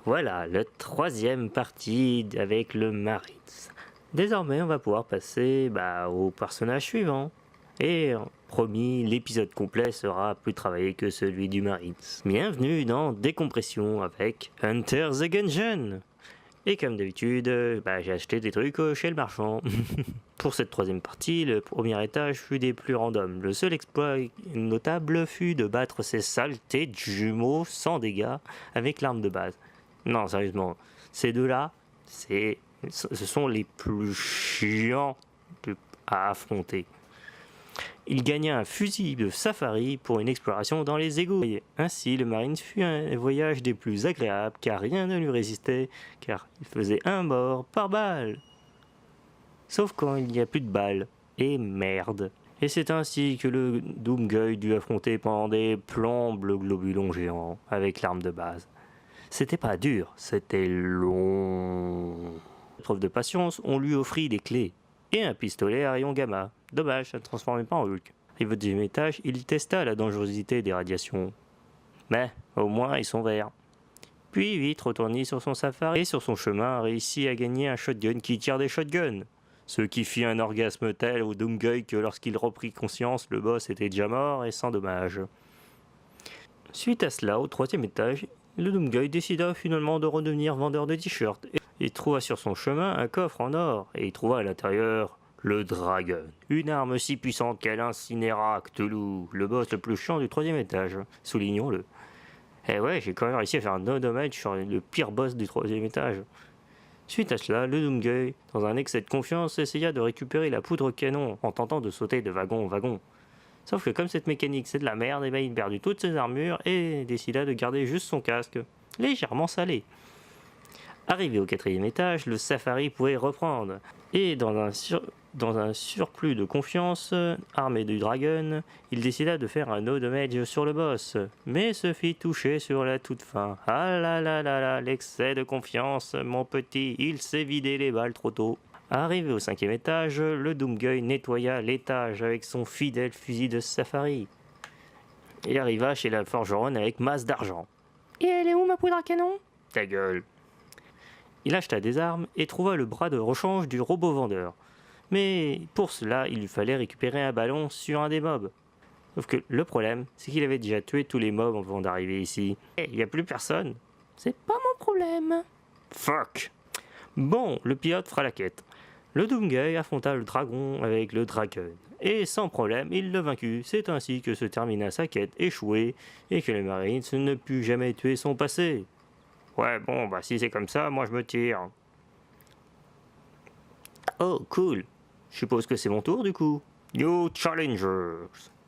Voilà, le troisième partie avec le Marines. Désormais, on va pouvoir passer au personnage suivant. Et promis, l'épisode complet sera plus travaillé que celui du Marines. Bienvenue dans Décompression avec Hunter the Gungeon. Et comme d'habitude, j'ai acheté des trucs chez le marchand. Pour cette troisième partie, le premier étage fut des plus random. Le seul exploit notable fut de battre ces saletés de jumeaux sans dégâts avec l'arme de base. Non, sérieusement, ces deux-là, ce sont les plus chiants à affronter. Il gagna un fusil de safari pour une exploration dans les égouts. Ainsi, le Marines fut un voyage des plus agréables, car rien ne lui résistait, car il faisait un mort par balle. Sauf quand il n'y a plus de balles. Et merde. Et c'est ainsi que le Doomguy dut affronter pendant des plombes le globulon géant avec l'arme de base. C'était pas dur, c'était long. Preuve de patience, on lui offrit des clés et un pistolet à rayon gamma. Dommage, ça ne transformait pas en Hulk. Arrivé au deuxième étage, il testa la dangerosité des radiations. Mais, au moins, ils sont verts. Puis vite retourné sur son safari et sur son chemin réussit à gagner un shotgun qui tire des shotguns. Ce qui fit un orgasme tel au Doomguy que lorsqu'il reprit conscience, le boss était déjà mort et sans dommage. Suite à cela, au troisième étage, le Doomguy décida finalement de redevenir vendeur de t-shirts et trouva sur son chemin un coffre en or et il trouva à l'intérieur le Dragon, une arme si puissante qu'elle incinéra Cthulhu, le boss le plus chiant du troisième étage, soulignons-le. Eh ouais, j'ai quand même réussi à faire un no damage sur le pire boss du troisième étage. Suite à cela, le Doomguy, dans un excès de confiance, essaya de récupérer la poudre canon en tentant de sauter de wagon en wagon. Sauf que comme cette mécanique c'est de la merde, il perdit toutes ses armures et décida de garder juste son casque, légèrement salé. Arrivé au quatrième étage, le safari pouvait reprendre, et dans un surplus de confiance, armé du dragon, il décida de faire un no damage sur le boss, mais se fit toucher sur la toute fin. Ah là là là là, l'excès de confiance, mon petit, il s'est vidé les balles trop tôt. Arrivé au cinquième étage, le Doomguy nettoya l'étage avec son fidèle fusil de safari. Et arriva chez la forgeronne avec masse d'argent. Et elle est où ma poudre à canon ? Ta gueule. Il acheta des armes et trouva le bras de rechange du robot vendeur. Mais pour cela, il lui fallait récupérer un ballon sur un des mobs. Sauf que le problème, c'est qu'il avait déjà tué tous les mobs avant d'arriver ici. Et il n'y a plus personne. C'est pas mon problème. Fuck. Bon, le pilote fera la quête. Le Doomguy affronta le dragon avec le Dragon. Et sans problème, il le vaincut. C'est ainsi que se termina sa quête échouée et que le Marines ne put jamais tuer son passé. Ouais, bon, si c'est comme ça, moi je me tire. Oh, cool. Je suppose que c'est mon tour du coup. New Challengers.